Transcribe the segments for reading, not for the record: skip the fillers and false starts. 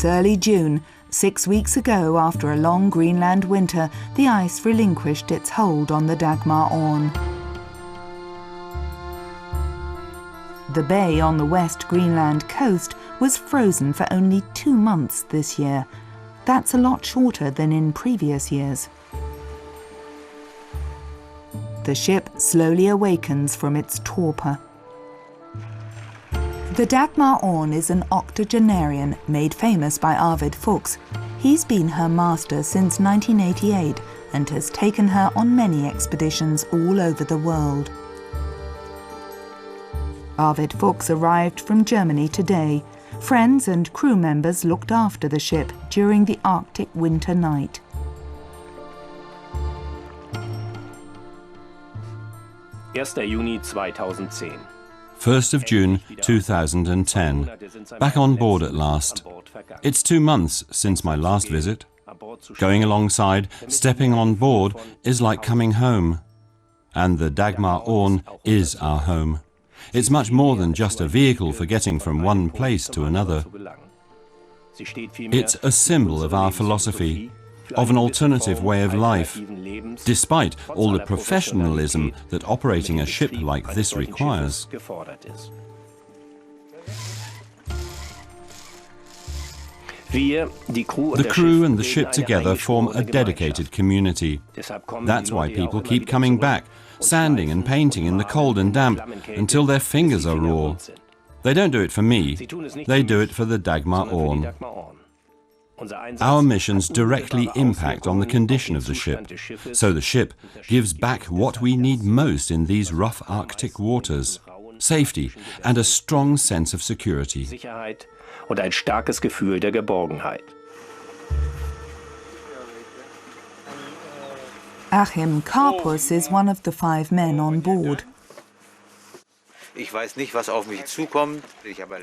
It's early June. 6 weeks ago, after a long Greenland winter, the ice relinquished its hold on the Dagmar Orn. The bay on the West Greenland coast was frozen for only 2 months this year. That's a lot shorter than in previous years. The ship slowly awakens from its torpor. The Dagmar Orn is an octogenarian made famous by Arvid Fuchs. He's been her master since 1988 and has taken her on many expeditions all over the world. Arvid Fuchs arrived from Germany today. Friends and crew members looked after the ship during the Arctic winter night. Juni 2010. 1st of June 2010. Back on board at last. It's 2 months since my last visit. Going alongside, stepping on board is like coming home. And the Dagmar Orn is our home. It's much more than just a vehicle for getting from one place to another. It's a symbol of our philosophy, of an alternative way of life, despite all the professionalism that operating a ship like this requires. The crew and the ship together form a dedicated community. That's why people keep coming back, sanding and painting in the cold and damp until their fingers are raw. They don't do it for me, they do it for the Dagmar Orn. Our missions directly impact on the condition of the ship, so the ship gives back what we need most in these rough Arctic waters: safety and a strong sense of security. Und ein starkes Gefühl der Geborgenheit. Achim Karpus is one of the 5 men on board.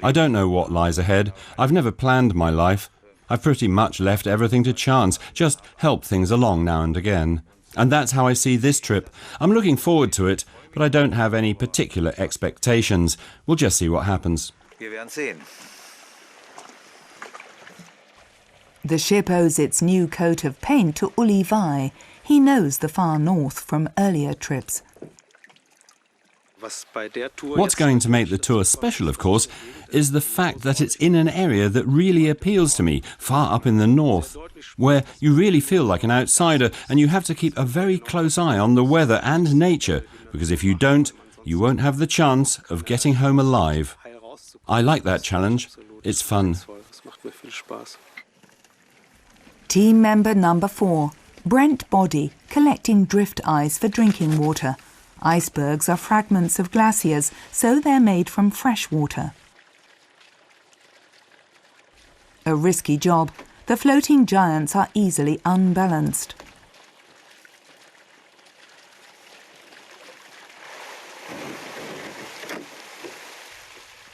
I don't know what lies ahead. I've never planned my life. I've pretty much left everything to chance, just help things along now and again. And that's how I see this trip. I'm looking forward to it, but I don't have any particular expectations. We'll just see what happens. The ship owes its new coat of paint to Uli Vai. He knows the far north from earlier trips. What's going to make the tour special, of course, is the fact that it's in an area that really appeals to me, far up in the north, where you really feel like an outsider and you have to keep a very close eye on the weather and nature, because if you don't, you won't have the chance of getting home alive. I like that challenge. It's fun. Team member number 4, Brent Body, collecting drift ice for drinking water. Icebergs are fragments of glaciers, so they're made from fresh water. A risky job. The floating giants are easily unbalanced.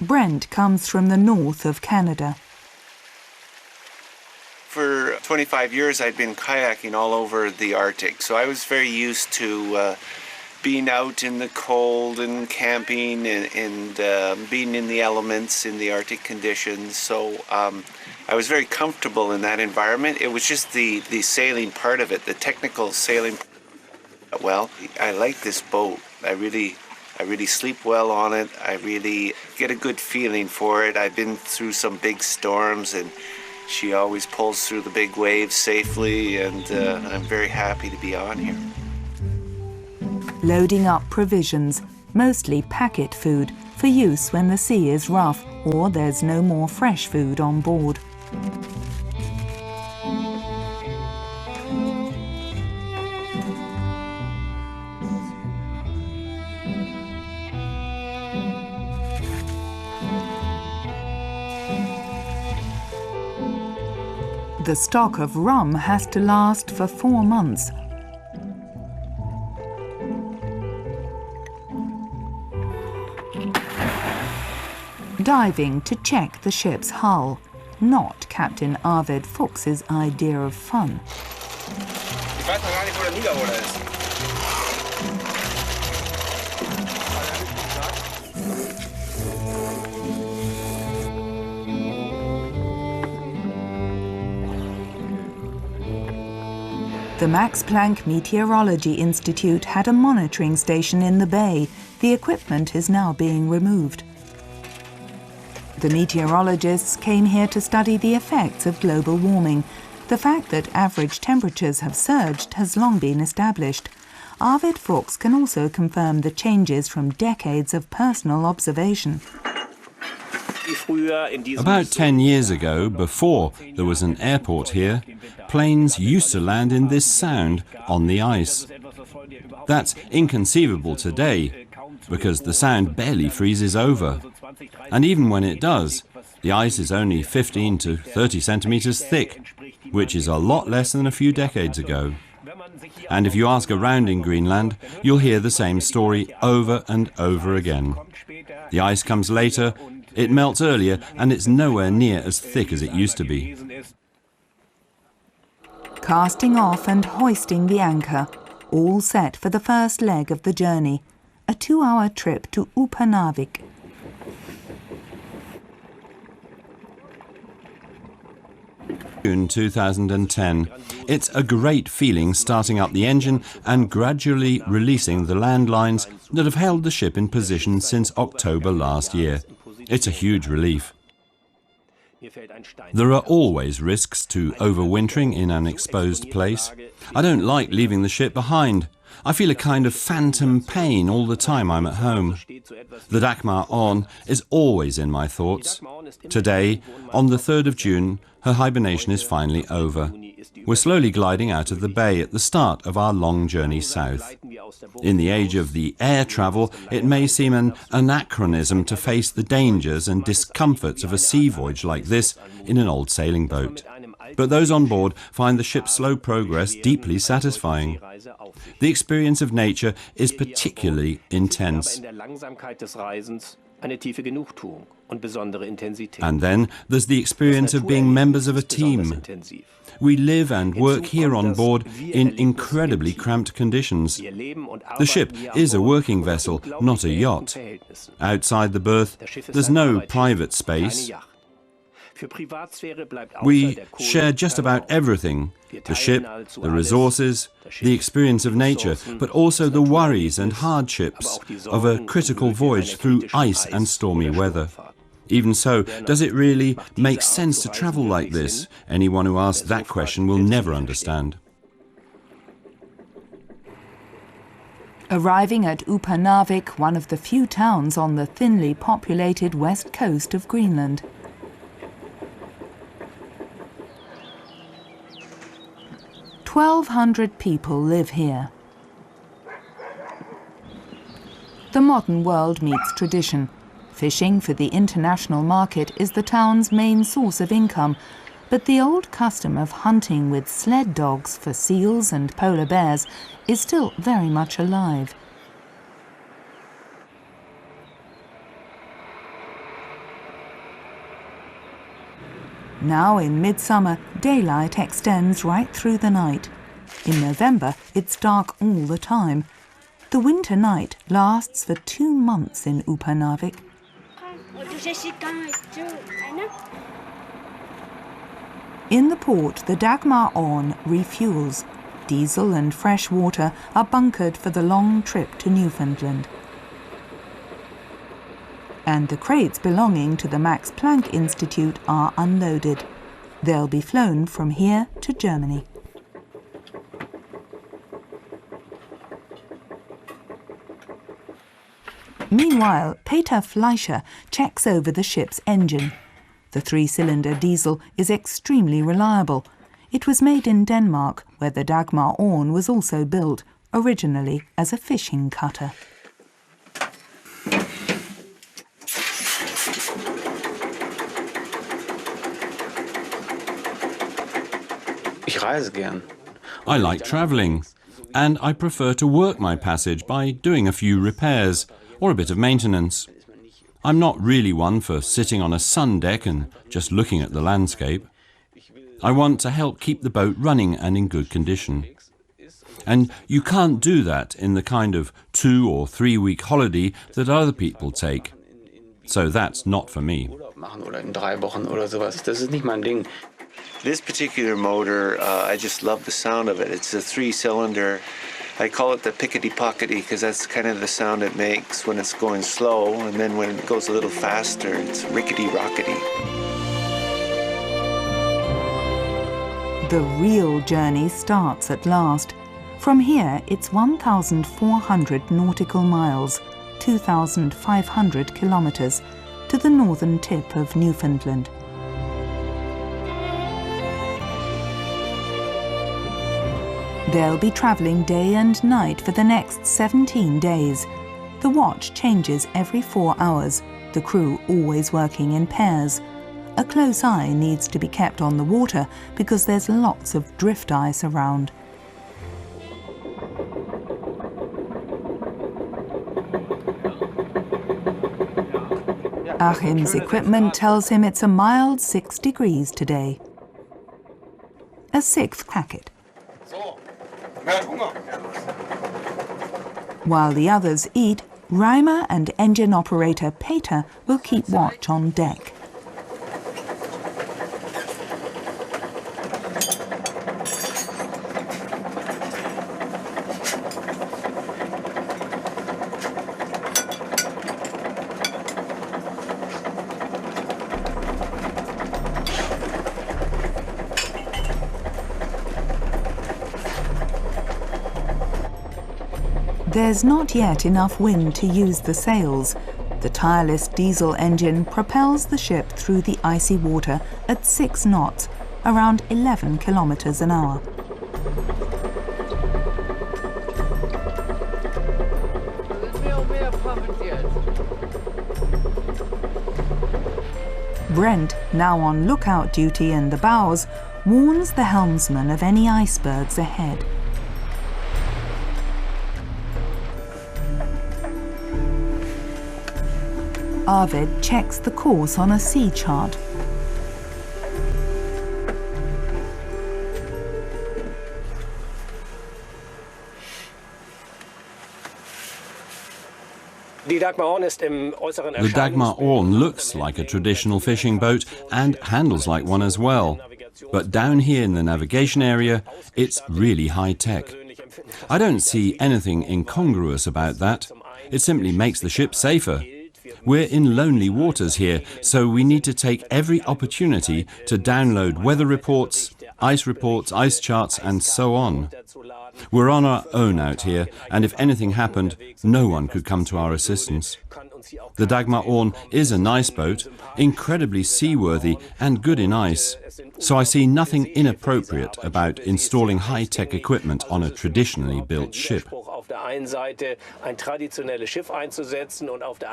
Brent comes from the north of Canada. For 25 years I'd been kayaking all over the Arctic, so I was very used to being out in the cold and camping and being in the elements in the Arctic conditions. So I was very comfortable in that environment. It was just the sailing part of it, the technical sailing. Well, I like this boat. I really sleep well on it. I really get a good feeling for it. I've been through some big storms and she always pulls through the big waves safely, and I'm very happy to be on here. Loading up provisions, mostly packet food, for use when the sea is rough or there's no more fresh food on board. The stock of rum has to last for 4 months. Diving to check the ship's hull, not Captain Arvid Fuchs's idea of fun. The Max Planck Meteorology Institute had a monitoring station in the bay. The equipment is now being removed. The meteorologists came here to study the effects of global warming. The fact that average temperatures have surged has long been established. Arvid Fuchs can also confirm the changes from decades of personal observation. About 10 years ago, before there was an airport here, planes used to land in this sound on the ice. That's inconceivable today, because the sound barely freezes over. And even when it does, the ice is only 15 to 30 centimeters thick, which is a lot less than a few decades ago. And if you ask around in Greenland, you'll hear the same story over and over again. The ice comes later, it melts earlier, and it's nowhere near as thick as it used to be. Casting off and hoisting the anchor, all set for the first leg of the journey, a 2-hour trip to Upernavik. June 2010. It's a great feeling starting up the engine and gradually releasing the landlines that have held the ship in position since October last year. It's a huge relief. There are always risks to overwintering in an exposed place. I don't like leaving the ship behind. I feel a kind of phantom pain all the time I'm at home. The Dagmar On is always in my thoughts. Today, on the 3rd of June, her hibernation is finally over. We're slowly gliding out of the bay at the start of our long journey south. In the age of the air travel, it may seem an anachronism to face the dangers and discomforts of a sea voyage like this in an old sailing boat. But those on board find the ship's slow progress deeply satisfying. The experience of nature is particularly intense. And then there's the experience of being members of a team. We live and work here on board in incredibly cramped conditions. The ship is a working vessel, not a yacht. Outside the berth, there's no private space. We share just about everything: the ship, the resources, the experience of nature, but also the worries and hardships of a critical voyage through ice and stormy weather. Even so, does it really make sense to travel like this? Anyone who asks that question will never understand. Arriving at Upernavik, one of the few towns on the thinly populated west coast of Greenland. "1,200 people live here." The modern world meets tradition. Fishing for the international market is the town's main source of income, but the old custom of hunting with sled dogs for seals and polar bears is still very much alive. Now in midsummer, daylight extends right through the night. In November, it's dark all the time. The winter night lasts for 2 months in Upernavik. In the port, the Dagmar On refuels. Diesel and fresh water are bunkered for the long trip to Newfoundland. And the crates belonging to the Max Planck Institute are unloaded. They'll be flown from here to Germany. Meanwhile, Peter Fleischer checks over the ship's engine. The 3-cylinder diesel is extremely reliable. It was made in Denmark, where the Dagmar On was also built, originally as a fishing cutter. I like travelling, and I prefer to work my passage by doing a few repairs or a bit of maintenance. I'm not really one for sitting on a sun deck and just looking at the landscape. I want to help keep the boat running and in good condition. And you can't do that in the kind of 2 or 3 week holiday that other people take. So that's not for me. This particular motor, I just love the sound of it. It's a 3-cylinder. I call it the pickety-pockety because that's kind of the sound it makes when it's going slow, and then when it goes a little faster, it's rickety-rockety. The real journey starts at last. From here, it's 1,400 nautical miles, 2,500 kilometers, to the northern tip of Newfoundland. They'll be travelling day and night for the next 17 days. The watch changes every 4 hours, the crew always working in pairs. A close eye needs to be kept on the water because there's lots of drift ice around. Achim's equipment tells him it's a mild 6 degrees today. A 6th packet. While the others eat, Reimer and engine operator Peter will keep watch on deck. There's not yet enough wind to use the sails. The tireless diesel engine propels the ship through the icy water at 6 knots, around 11 kilometers an hour. Brent, now on lookout duty in the bows, warns the helmsman of any icebergs ahead. Arvid checks the course on a sea chart. The Dagmar Orn looks like a traditional fishing boat and handles like one as well. But down here in the navigation area, it's really high-tech. I don't see anything incongruous about that. It simply makes the ship safer. We're in lonely waters here, so we need to take every opportunity to download weather reports, ice charts, and so on. We're on our own out here, and if anything happened, no one could come to our assistance. The Dagmar Orn is a nice boat, incredibly seaworthy and good in ice, so I see nothing inappropriate about installing high-tech equipment on a traditionally built ship.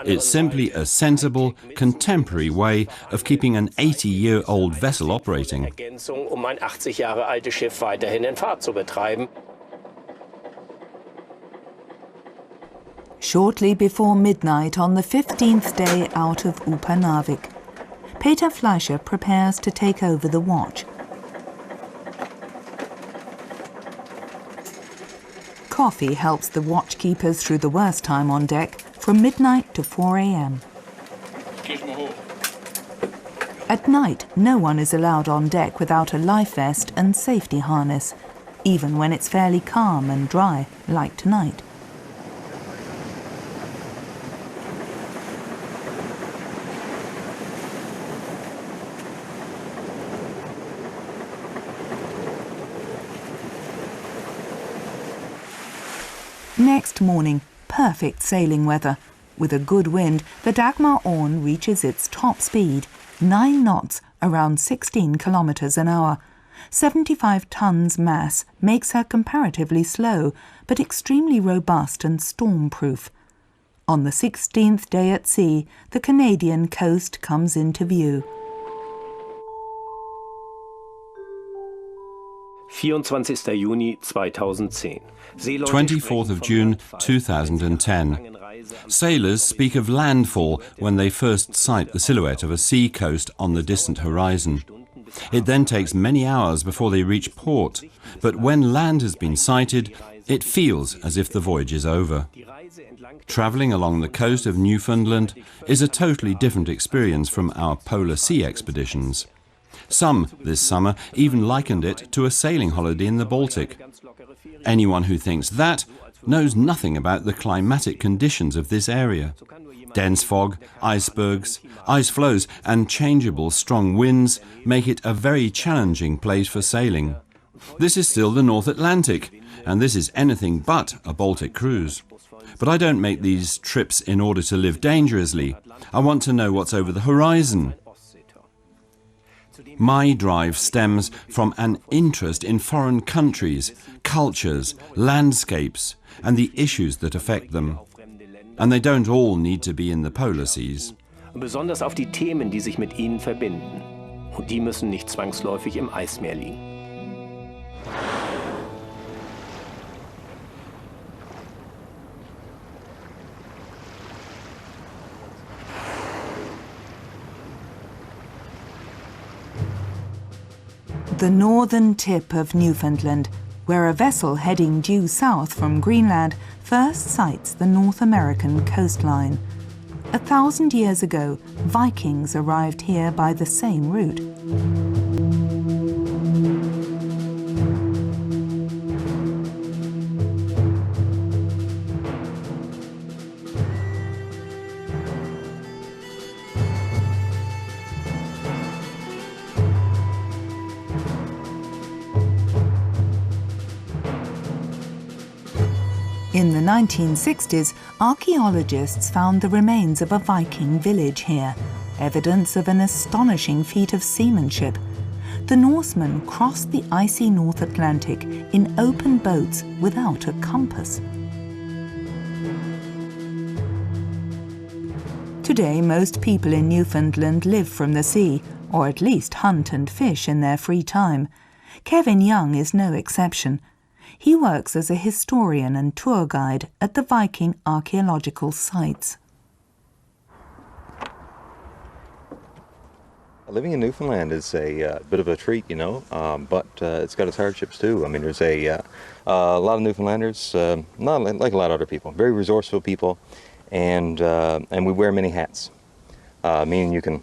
It's simply a sensible, contemporary way of keeping an 80-year-old vessel operating. Shortly before midnight on the 15th day out of Upernavik, Peter Fleischer prepares to take over the watch. Coffee helps the watchkeepers through the worst time on deck, from midnight to 4 a.m. At night, no one is allowed on deck without a life vest and safety harness, even when it's fairly calm and dry, like tonight. Next morning, perfect sailing weather. With a good wind, the Dagmar Orn reaches its top speed, 9 knots, around 16 kilometers an hour. 75 tons mass makes her comparatively slow, but extremely robust and storm-proof. On the 16th day at sea, the Canadian coast comes into view. 24. Juni 2010. 24th of June 2010. Sailors speak of landfall when they first sight the silhouette of a sea coast on the distant horizon. It then takes many hours before they reach port, but when land has been sighted, it feels as if the voyage is over. Travelling along the coast of Newfoundland is a totally different experience from our polar sea expeditions. Some, this summer, even likened it to a sailing holiday in the Baltic. Anyone who thinks that knows nothing about the climatic conditions of this area. Dense fog, icebergs, ice floes and changeable strong winds make it a very challenging place for sailing. This is still the North Atlantic, and this is anything but a Baltic cruise. But I don't make these trips in order to live dangerously. I want to know what's over the horizon. My drive stems from an interest in foreign countries, cultures, landscapes, and the issues that affect them. And they don't all need to be in the polar seas. Besonders auf die Themen, die sich mit ihnen verbinden. Und die müssen nicht zwangsläufig im Eismeer liegen. The northern tip of Newfoundland, where a vessel heading due south from Greenland first sights the North American coastline. 1,000 years ago, Vikings arrived here by the same route. In the 1960s, archaeologists found the remains of a Viking village here, evidence of an astonishing feat of seamanship. The Norsemen crossed the icy North Atlantic in open boats without a compass. Today, most people in Newfoundland live from the sea, or at least hunt and fish in their free time. Kevin Young is no exception. He works as a historian and tour guide at the Viking archaeological sites. Living in Newfoundland is a bit of a treat, you know, but it's got its hardships too. I mean, there's a lot of Newfoundlanders, not like a lot of other people, very resourceful people, and we wear many hats, meaning you can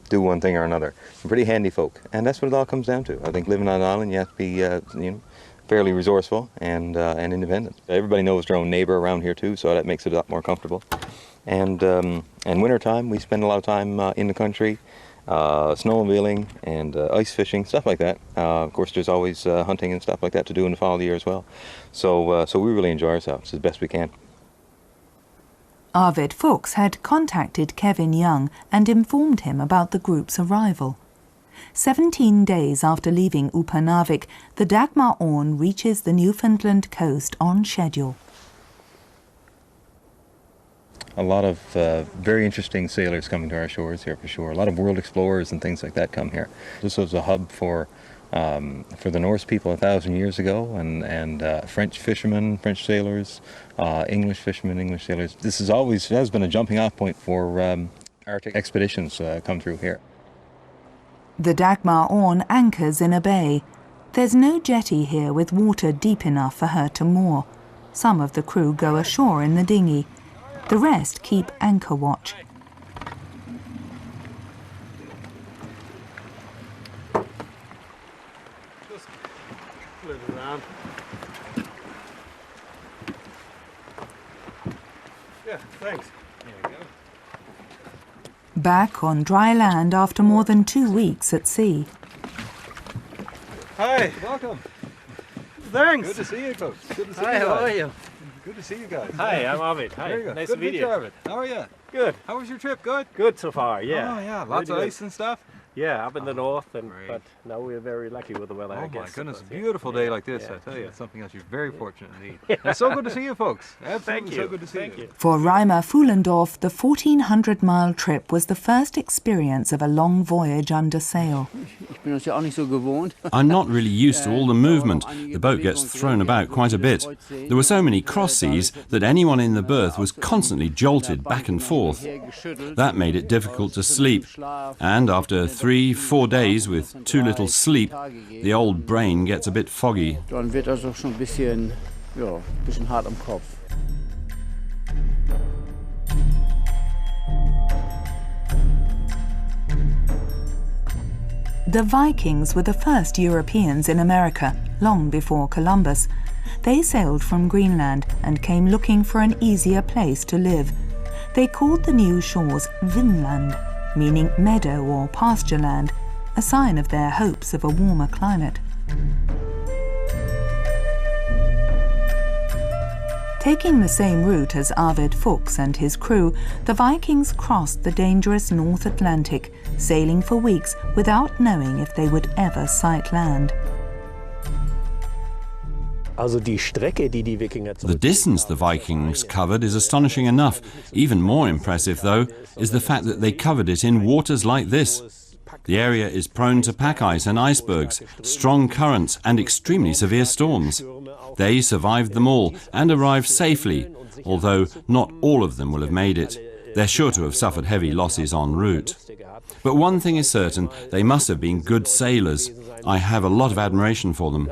do one thing or another. We're pretty handy folk, and that's what it all comes down to. I think living on an island, you have to be, you know, fairly resourceful and independent. Everybody knows their own neighbor around here too, so that makes it a lot more comfortable. And winter time, we spend a lot of time in the country, snowmobiling and ice fishing, stuff like that. Of course, there's always hunting and stuff like that to do in the fall of the year as well. So we really enjoy ourselves as best we can. Arvid Fuchs had contacted Kevin Young and informed him about the group's arrival. 17 days after leaving Upernavik, the Dagmar Orn reaches the Newfoundland coast on schedule. A lot of very interesting sailors coming to our shores here for sure. A lot of world explorers and things like that come here. This was a hub for the Norse people 1,000 years ago, and French fishermen, French sailors, English fishermen, English sailors. This has been a jumping off point for Arctic expeditions come through here. The Dagmar Orn anchors in a bay. There's no jetty here with water deep enough for her to moor. Some of the crew go ashore in the dinghy. The rest keep anchor watch. Just flip it around. Yeah, thanks. There you go. Back on dry land after more than 2 weeks at sea. Hi. Welcome. Thanks. Good to see you, folks. Good to see Hi, you guys. how are you? Good to see you guys. Hi, I'm Arvid. Hi, There you go. nice Good to meet you. Arvid. How are you? Good. How was your trip? Good? Good so far, yeah. Oh, yeah. Lots Really of good. ice and stuff? Yeah, up in the north, great. but now we're very lucky with the weather, I Oh, guess. my goodness. A But, yeah. beautiful day like this, Yeah, I tell you. yeah. It's something else. You're very fortunate indeed. It's so good to see you, folks. Absolutely Thank you. so good to see Thank you. For Reimer Fuhlendorf, the 1,400-mile trip was the first experience of a long voyage under sail. I'm not really used to all the movement. The boat gets thrown about quite a bit. There were so many cross seas that anyone in the berth was constantly jolted back and forth. That made it difficult to sleep. And after 3-4 days with too little sleep, the old brain gets a bit foggy. Dann wird das auch schon ein bisschen hart am Kopf. The Vikings were the first Europeans in America, long before Columbus. They sailed from Greenland and came looking for an easier place to live. They called the new shores Vinland, meaning meadow or pasture land, a sign of their hopes of a warmer climate. Taking the same route as Arvid Fuchs and his crew, the Vikings crossed the dangerous North Atlantic, sailing for weeks without knowing if they would ever sight land. The distance the Vikings covered is astonishing enough. Even more impressive, though, is the fact that they covered it in waters like this. The area is prone to pack ice and icebergs, strong currents and extremely severe storms. They survived them all and arrived safely, although not all of them will have made it. They're sure to have suffered heavy losses en route. But one thing is certain, they must have been good sailors. I have a lot of admiration for them.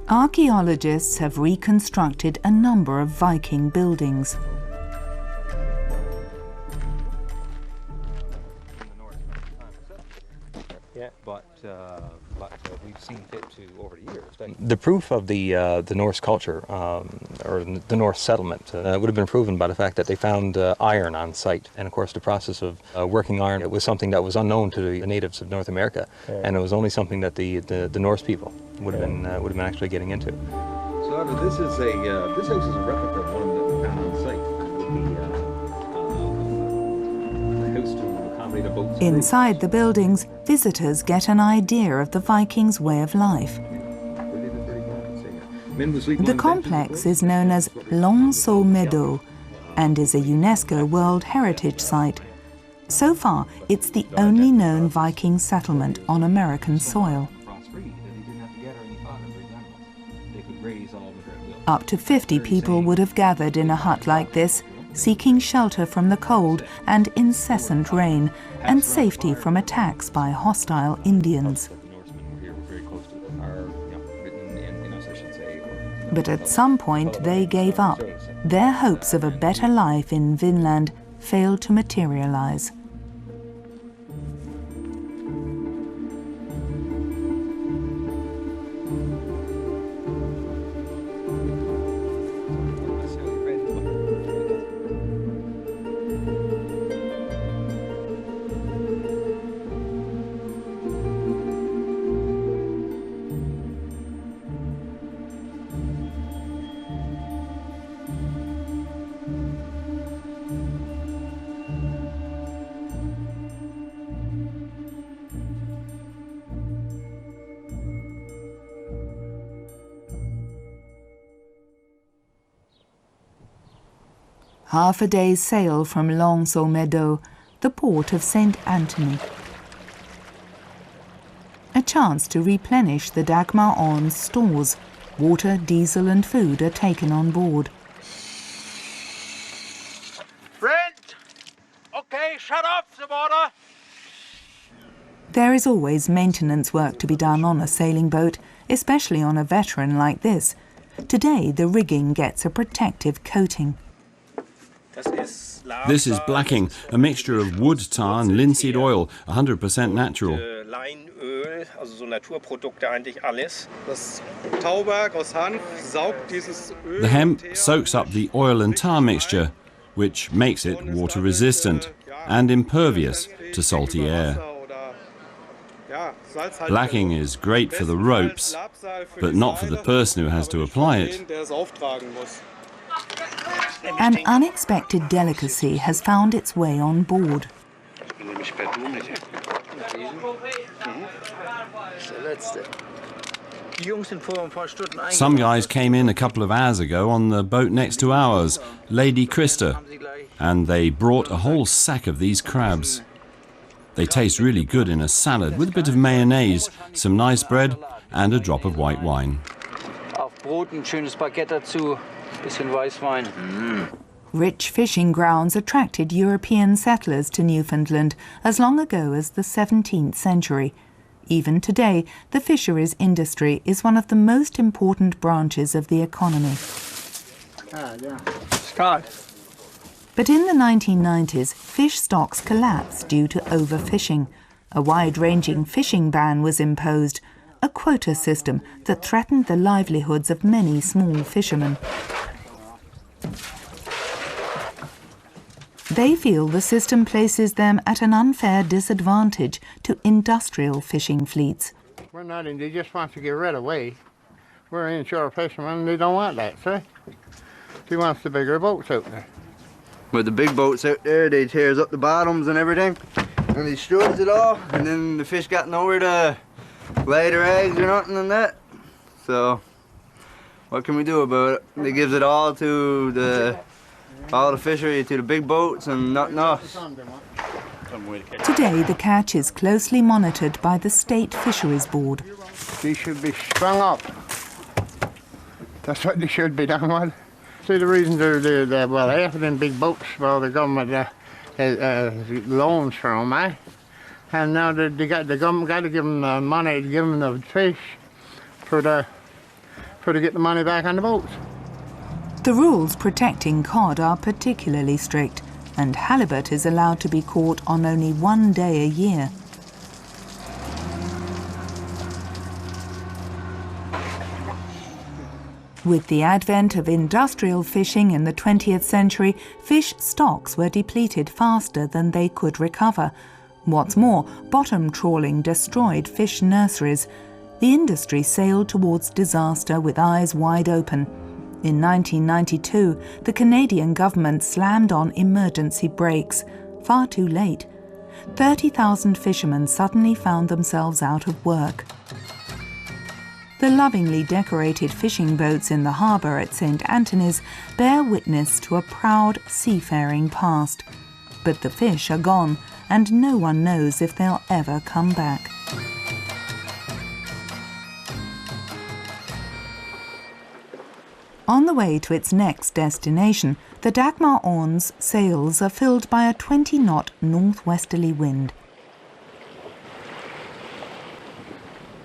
Archaeologists have reconstructed a number of Viking buildings. We've seen fit to over the years. The proof of the Norse culture or the Norse settlement would have been proven by the fact that they found iron on site, and of course the process of working iron, it was something that was unknown to the natives of North America, and it was only something that the Norse people would have been actually getting into. So this house is a replica of one that we found on site. Inside the buildings, visitors get an idea of the Vikings' way of life. The complex is known as Longso Meadow and is a UNESCO World Heritage Site. So far, it's the only known Viking settlement on American soil. Up to 50 people would have gathered in a hut like this, seeking shelter from the cold and incessant rain, and safety from attacks by hostile Indians. But at some point they gave up. Their hopes of a better life in Vinland failed to materialize. Half a day's sail from Longso Meadow, the port of St. Anthony. A chance to replenish the Dagmar On's stores. Water, diesel and food are taken on board. Brent! Okay, shut off the water! There is always maintenance work to be done on a sailing boat, especially on a veteran like this. Today, the rigging gets a protective coating. This is blacking, a mixture of wood tar and linseed oil, 100% natural. The hemp soaks up the oil and tar mixture, which makes it water resistant and impervious to salty air. Blacking is great for the ropes, but not for the person who has to apply it. An unexpected delicacy has found its way on board. Some guys came in a couple of hours ago on the boat next to ours, Lady Krista, and they brought a whole sack of these crabs. They taste really good in a salad with a bit of mayonnaise, some nice bread and a drop of white wine. Rich fishing grounds attracted European settlers to Newfoundland as long ago as the 17th century. Even today, the fisheries industry is one of the most important branches of the economy. But in the 1990s, fish stocks collapsed due to overfishing. A wide-ranging fishing ban was imposed, a quota system that threatened the livelihoods of many small fishermen. They feel the system places them at an unfair disadvantage to industrial fishing fleets. We're not in, they just want to get rid of we. We're inshore fishermen, they don't want that, see? He wants the bigger boats out there. With the big boats out there, they tears up the bottoms and everything, and they destroys it all, and then the fish got nowhere to lay their eggs or nothing in that. So, what can we do about it? They gives it all to all the fishery to the big boats and nothing else. Today, the catch is closely monitored by the State Fisheries Board. These should be sprung up. That's what they should be done with. See, the reason they're well, after them big boats, well, the government has loans for them, eh? And now the government got to give them the money, to give them the fish to get the money back on the boats. The rules protecting cod are particularly strict, and halibut is allowed to be caught on only 1 day a year. With the advent of industrial fishing in the 20th century, fish stocks were depleted faster than they could recover. What's more, bottom trawling destroyed fish nurseries. The industry sailed towards disaster with eyes wide open. In 1992, the Canadian government slammed on emergency brakes, far too late. 30,000 fishermen suddenly found themselves out of work. The lovingly decorated fishing boats in the harbour at St. Anthony's bear witness to a proud seafaring past. But the fish are gone, and no one knows if they'll ever come back. On the way to its next destination, the Dagmar Orn's sails are filled by a 20-knot northwesterly wind.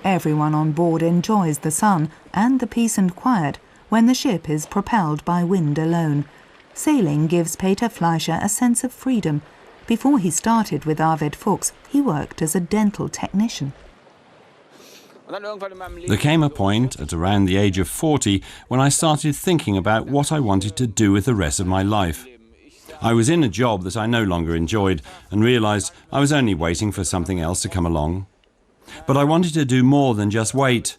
Everyone on board enjoys the sun and the peace and quiet when the ship is propelled by wind alone. Sailing gives Peter Fleischer a sense of freedom. Before he started with Arvid Fuchs, he worked as a dental technician. There came a point at around the age of 40 when I started thinking about what I wanted to do with the rest of my life. I was in a job that I no longer enjoyed and realized I was only waiting for something else to come along. But I wanted to do more than just wait.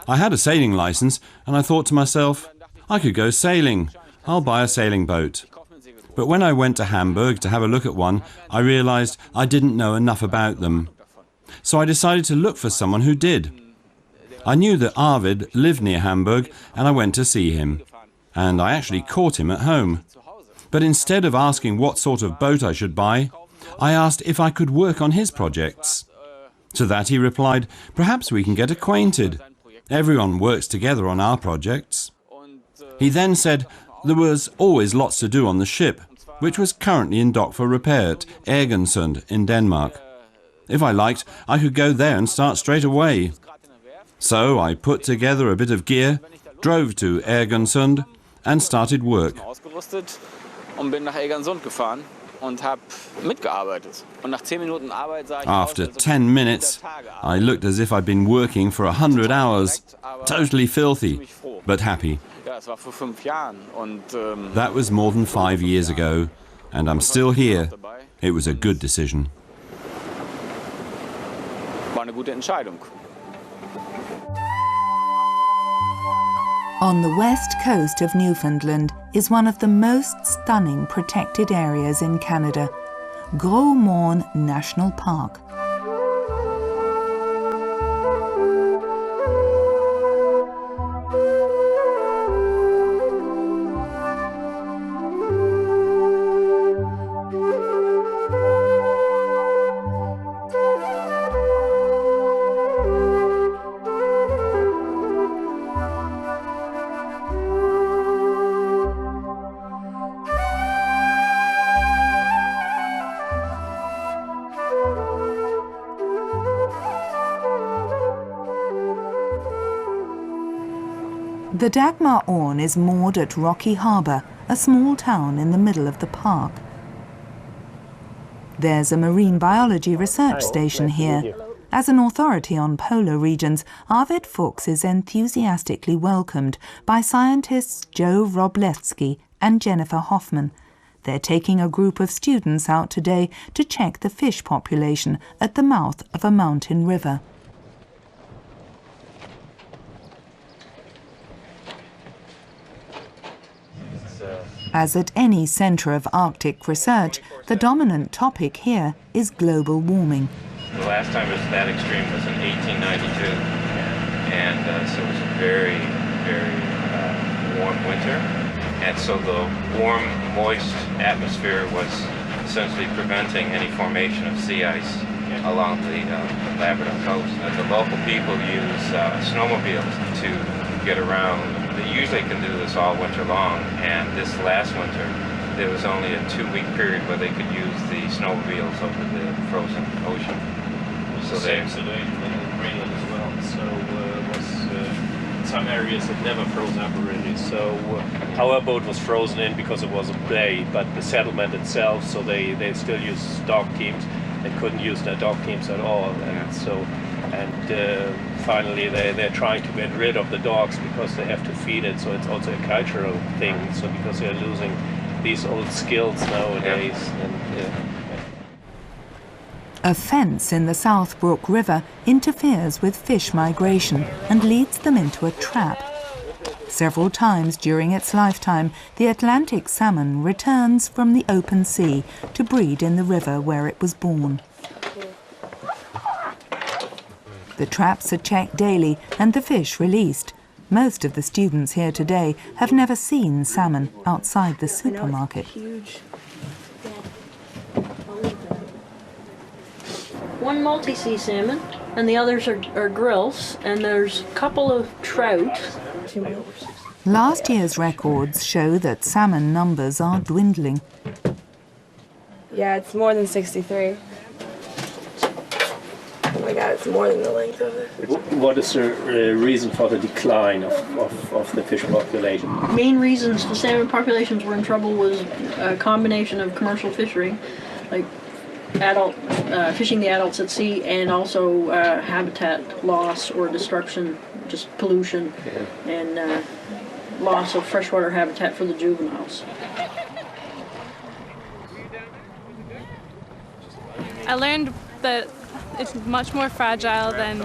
I had a sailing license and I thought to myself, I could go sailing. I'll buy a sailing boat. But when I went to Hamburg to have a look at one, I realized I didn't know enough about them. So I decided to look for someone who did. I knew that Arvid lived near Hamburg and I went to see him. And I actually caught him at home. But instead of asking what sort of boat I should buy, I asked if I could work on his projects. To that he replied, perhaps we can get acquainted. Everyone works together on our projects. He then said there was always lots to do on the ship, which was currently in dock for repair at Egersund in Denmark. If I liked, I could go there and start straight away. So I put together a bit of gear, drove to Egersund and started work. After 10 minutes, I looked as if I'd been working for 100 hours, totally filthy, but happy. That was more than 5 years ago, and I'm still here. It was a good decision. On the west coast of Newfoundland is one of the most stunning protected areas in Canada, Gros Morne National Park. The Dagmar Orn is moored at Rocky Harbour, a small town in the middle of the park. There's a marine biology research station here. As an authority on polar regions, Arvid Fuchs is enthusiastically welcomed by scientists Joe Wroblewski and Jennifer Hoffman. They're taking a group of students out today to check the fish population at the mouth of a mountain river. As at any centre of Arctic research, the dominant topic here is global warming. The last time it was that extreme was in 1892, and so it was a very, very warm winter. And so the warm, moist atmosphere was essentially preventing any formation of sea ice along the Labrador coast. The local people use snowmobiles to get around. They usually can do this all winter long, and this last winter there was only a 2-week period where they could use the snowmobiles over the frozen ocean. So same situation in Greenland as well. So some areas that never froze up really. So our boat was frozen in because it was a bay, but the settlement itself, so they still use dog teams. They couldn't use their dog teams at all, and so. Finally, they're trying to get rid of the dogs because they have to feed it, so it's also a cultural thing. So because they're losing these old skills nowadays. A fence in the South Brook River interferes with fish migration and leads them into a trap. Several times during its lifetime, the Atlantic salmon returns from the open sea to breed in the river where it was born. The traps are checked daily and the fish released. Most of the students here today have never seen salmon outside the supermarket. One multi-sea salmon and the others are grills, and there's a couple of trout. Last year's records show that salmon numbers are dwindling. Yeah, it's more than 63. Oh my God, it's more than the length of it. What is the reason for the decline of the fish population? Main reasons the salmon populations were in trouble was a combination of commercial fishery, like fishing the adults at sea, and also habitat loss or destruction, just pollution, and loss of freshwater habitat for the juveniles. I learned that it's much more fragile than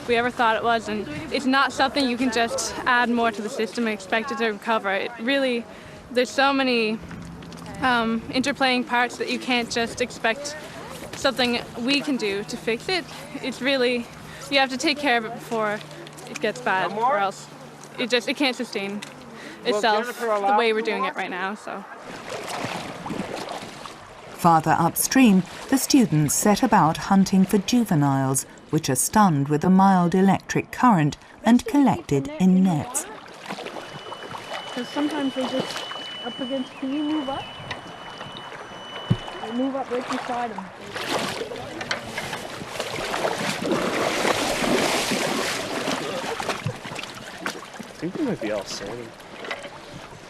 we ever thought it was, and it's not something you can just add more to the system and expect it to recover. It really, there's so many interplaying parts that you can't just expect something we can do to fix it. It's really, you have to take care of it before it gets bad, or else it can't sustain itself the way we're doing it right now. So. Farther upstream, the students set about hunting for juveniles, which are stunned with a mild electric current and collected in nets. Because sometimes they just up against. Can you move up? They move up right beside them. I think they might be all salmon.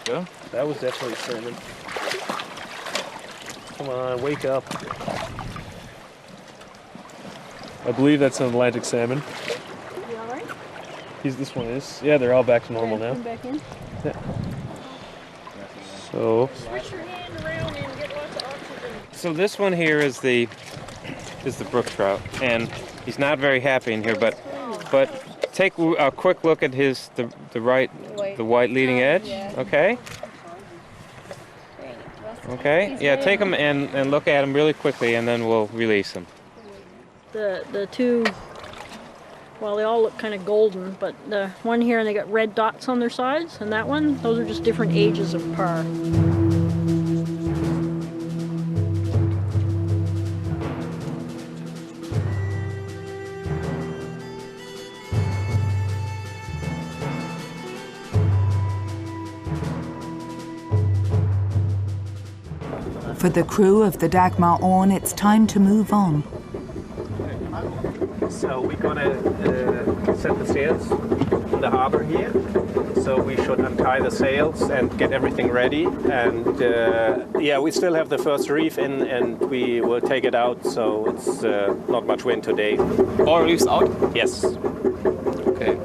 Yeah, that was definitely salmon. Come on, wake up. I believe that's an Atlantic salmon. You all right? This one is. Yeah, they're all back to normal now. Come back in. Yeah. So. Switch your hand around and get lots of oxygen. So this one here is the brook trout, and he's not very happy in here. But take a quick look at the white leading edge. Okay. Okay, yeah, take them and look at them really quickly, and then we'll release them. The two, well, they all look kind of golden, but the one here, and they got red dots on their sides, and that one, those are just different ages of par. For the crew of the Dagmar Orn, it's time to move on. So we're gonna set the sails in the harbor here. So we should untie the sails and get everything ready. And yeah, we still have the first reef in, and we will take it out, so it's not much wind today. All reefs out? Yes. Okay.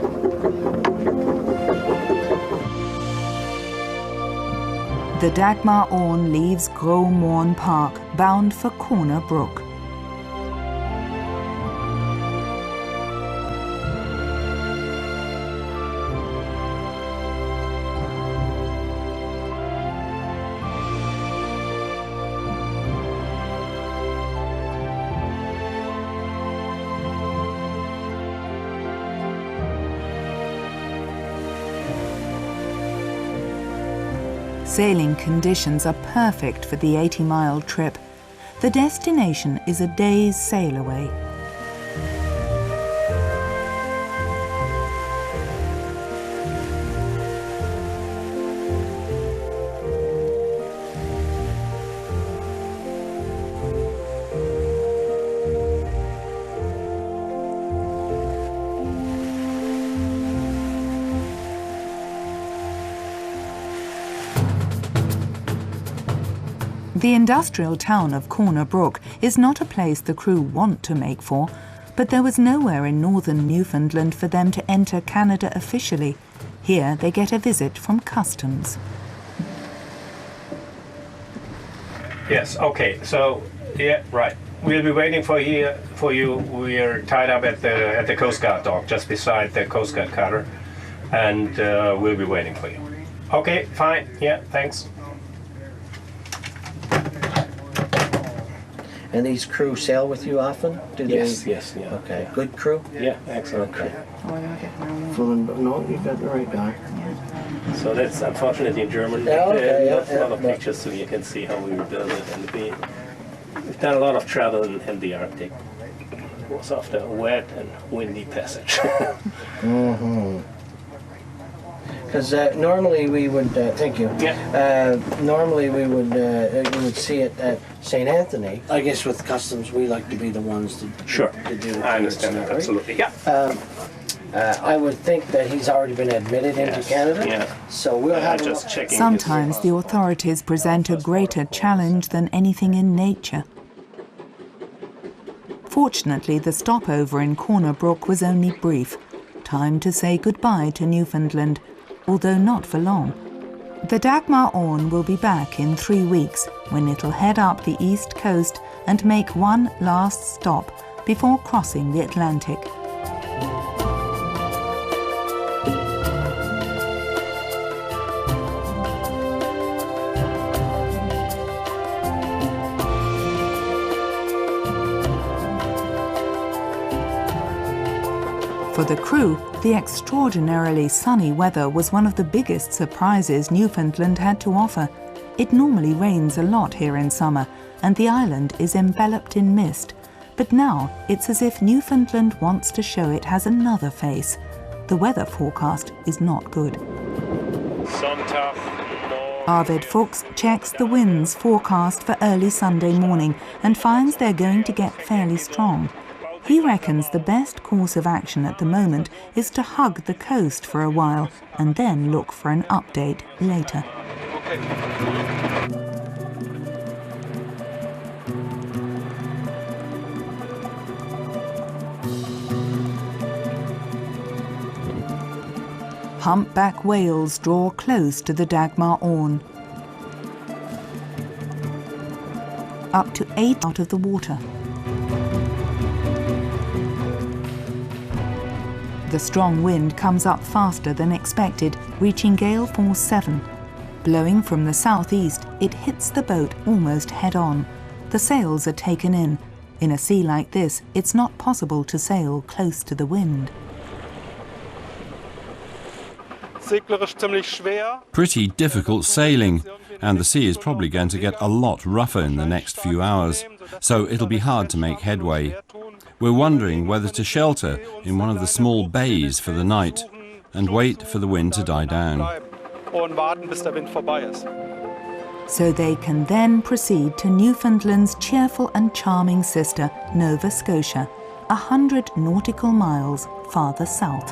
The Dagmar Orn leaves Gros Morne Park, bound for Corner Brook. Sailing conditions are perfect for the 80-mile trip. The destination is a day's sail away. The industrial town of Corner Brook is not a place the crew want to make for, but there was nowhere in northern Newfoundland for them to enter Canada officially. Here they get a visit from customs. Yes, okay, so, yeah, right. We'll be waiting for you. We are tied up at the Coast Guard dock, just beside the Coast Guard cutter, and we'll be waiting for you. Okay, fine, yeah, thanks. And these crew sail with you often? Do they? Yes, yes, yeah. Okay, good crew? Yeah, excellent. Okay. No, you got the right guy. So that's unfortunately in German. Yeah, okay, not a lot of pictures, so you can see how we rebuild it. And we've done a lot of travel in the Arctic. It was after a wet and windy passage. Because normally we would, thank you. Yeah. Normally we would see it at St. Anthony. I guess with customs we like to be the ones to do the I understand that, absolutely. Yeah. I would think that he's already been admitted into Canada. Yeah. So we'll have just checking. Sometimes the authorities present a greater challenge than anything in nature. Fortunately, the stopover in Corner Brook was only brief. Time to say goodbye to Newfoundland, although not for long. The Dagmar Orn will be back in 3 weeks, when it'll head up the east coast and make one last stop before crossing the Atlantic. For the crew, the extraordinarily sunny weather was one of the biggest surprises Newfoundland had to offer. It normally rains a lot here in summer, and the island is enveloped in mist. But now it's as if Newfoundland wants to show it has another face. The weather forecast is not good. Arvid Fuchs checks the winds forecast for early Sunday morning and finds they're going to get fairly strong. He reckons the best course of action at the moment is to hug the coast for a while and then look for an update later. Humpback whales draw close to the Dagmar Orn. Up to 8 out of the water. The strong wind comes up faster than expected, reaching gale force 7. Blowing from the southeast, it hits the boat almost head-on. The sails are taken in. In a sea like this, it's not possible to sail close to the wind. Pretty difficult sailing, and the sea is probably going to get a lot rougher in the next few hours, so it'll be hard to make headway. We're wondering whether to shelter in one of the small bays for the night and wait for the wind to die down. So they can then proceed to Newfoundland's cheerful and charming sister, Nova Scotia, 100 nautical miles farther south.